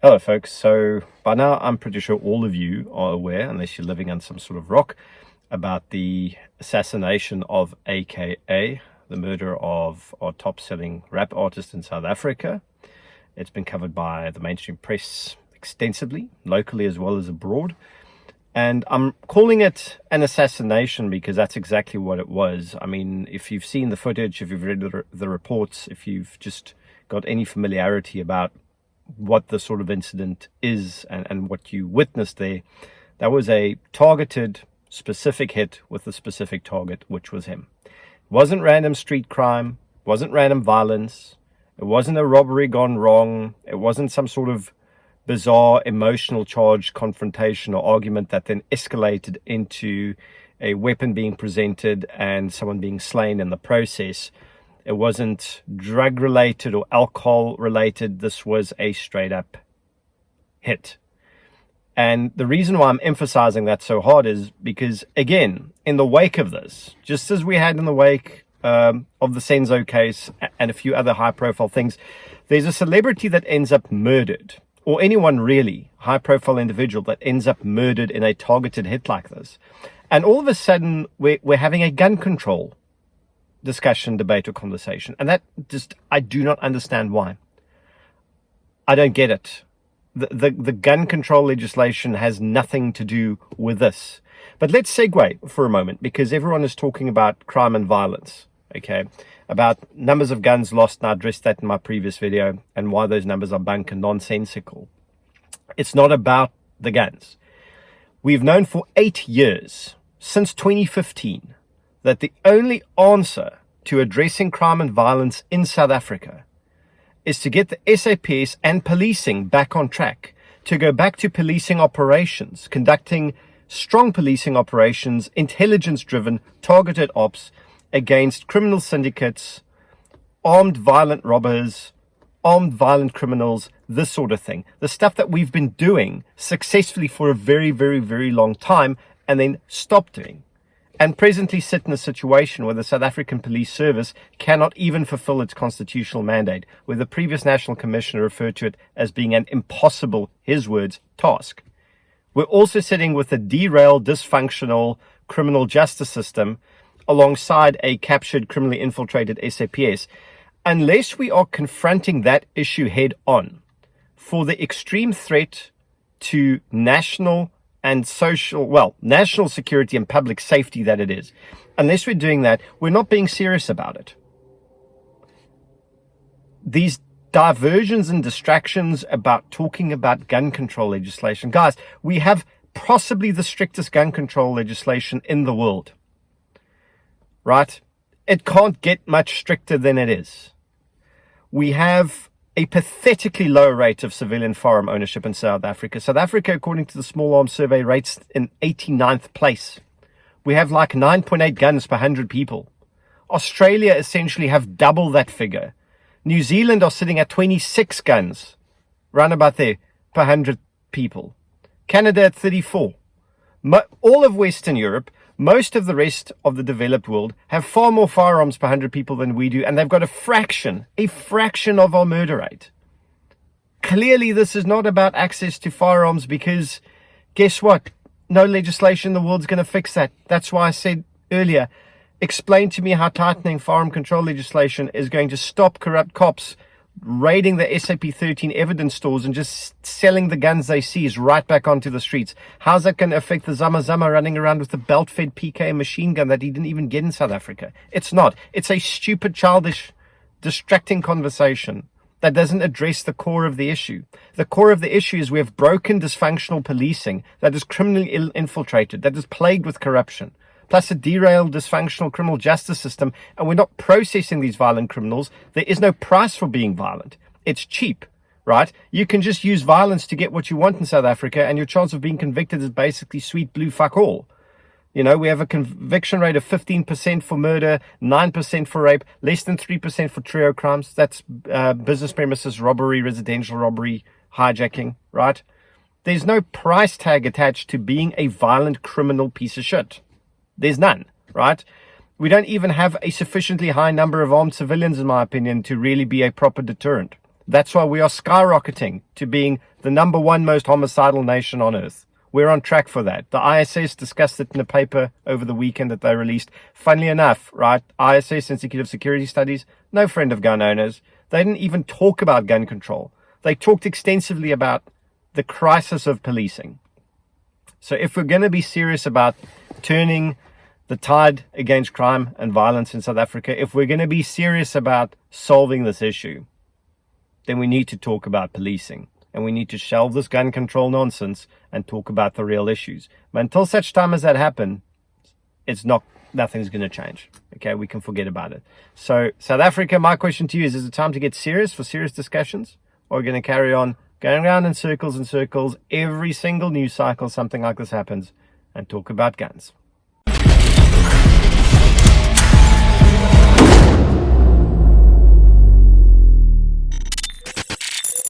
Hello folks, so by now I'm pretty sure all of you are aware, unless you're living on some sort of rock, about the assassination of AKA, the murder of our top-selling rap artist in South Africa. It's been covered by the mainstream press extensively, locally as well as abroad. And I'm calling it an assassination because that's exactly what it was. I mean, if you've seen the footage, if you've read the reports, if you've just got any familiarity about what the sort of incident is and what you witnessed there, that was a targeted, specific hit with a specific target, which was him. It wasn't random street crime, wasn't random violence, it wasn't a robbery gone wrong, it wasn't some sort of bizarre emotional charged confrontation or argument that then escalated into a weapon being presented and someone being slain in the process. It wasn't drug related or alcohol related. This was a straight up hit. And the reason why I'm emphasizing that so hard is because, again, in the wake of this, just as we had in the wake of the Senzo case and a few other high profile things, there's a celebrity that ends up murdered, or anyone really, high profile individual that ends up murdered in a targeted hit like this. And all of a sudden, we're having a gun control discussion, debate, or conversation. And that just, I do not understand why. I don't get it. The gun control legislation has nothing to do with this. But let's segue for a moment, because everyone is talking about crime and violence, okay? About numbers of guns lost, and I addressed that in my previous video, and why those numbers are bunk and nonsensical. It's not about the guns. We've known for 8 years, since 2015, that the only answer to addressing crime and violence in South Africa is to get the SAPS and policing back on track, to go back to policing operations, conducting strong policing operations, intelligence-driven, targeted ops against criminal syndicates, armed violent robbers, armed violent criminals, this sort of thing. The stuff that we've been doing successfully for a very, very, very long time and then stopped doing. And presently sit in a situation where the South African Police Service cannot even fulfill its constitutional mandate, where the previous National Commissioner referred to it as being an impossible, his words, task. We're also sitting with a derailed, dysfunctional criminal justice system alongside a captured, criminally infiltrated SAPS. Unless we are confronting that issue head on for the extreme threat to national and national security and public safety that it is. Unless we're doing that, we're not being serious about it. These diversions and distractions about talking about gun control legislation. Guys, we have possibly the strictest gun control legislation in the world. Right? It can't get much stricter than it is. We have a pathetically low rate of civilian firearm ownership in South Africa. South Africa, according to the Small Arms Survey, rates in 89th place. We have like 9.8 guns per 100 people. Australia essentially have double that figure. New Zealand are sitting at 26 guns, round about there, per 100 people. Canada at 34. All of Western Europe, most of the rest of the developed world have far more firearms per 100 people than we do, and they've got a fraction of our murder rate. Clearly, this is not about access to firearms because, guess what? No legislation in the world's going to fix that. That's why I said earlier, explain to me how tightening firearm control legislation is going to stop corrupt cops raiding the SAP-13 evidence stores and just selling the guns they seize right back onto the streets. How's that going to affect the Zama Zama running around with the belt-fed PK machine gun that he didn't even get in South Africa? It's not. It's a stupid, childish, distracting conversation that doesn't address the core of the issue. The core of the issue is we have broken, dysfunctional policing that is criminally infiltrated, that is plagued with corruption, plus a derailed, dysfunctional criminal justice system, and we're not processing these violent criminals. There is no price for being violent. It's cheap, right? You can just use violence to get what you want in South Africa, and your chance of being convicted is basically sweet blue fuck all. You know, we have a conviction rate of 15% for murder, 9% for rape, less than 3% for trio crimes. That's business premises robbery, residential robbery, hijacking, right? There's no price tag attached to being a violent criminal piece of shit. There's none, right? We don't even have a sufficiently high number of armed civilians, in my opinion, to really be a proper deterrent. That's why we are skyrocketing to being the #1 most homicidal nation on earth. We're on track for that. The ISS discussed it in a paper over the weekend that they released. Funnily enough, right, ISS, Institute of Security Studies, no friend of gun owners. They didn't even talk about gun control. They talked extensively about the crisis of policing. So if we're going to be serious about turning the tide against crime and violence in South Africa, if we're going to be serious about solving this issue, then we need to talk about policing. And we need to shelve this gun control nonsense and talk about the real issues. But until such time as that happens, nothing's going to change. Okay, we can forget about it. So South Africa, my question to you is it time to get serious for serious discussions? Or are we going to carry on going around in circles and circles every single news cycle something like this happens and talk about guns?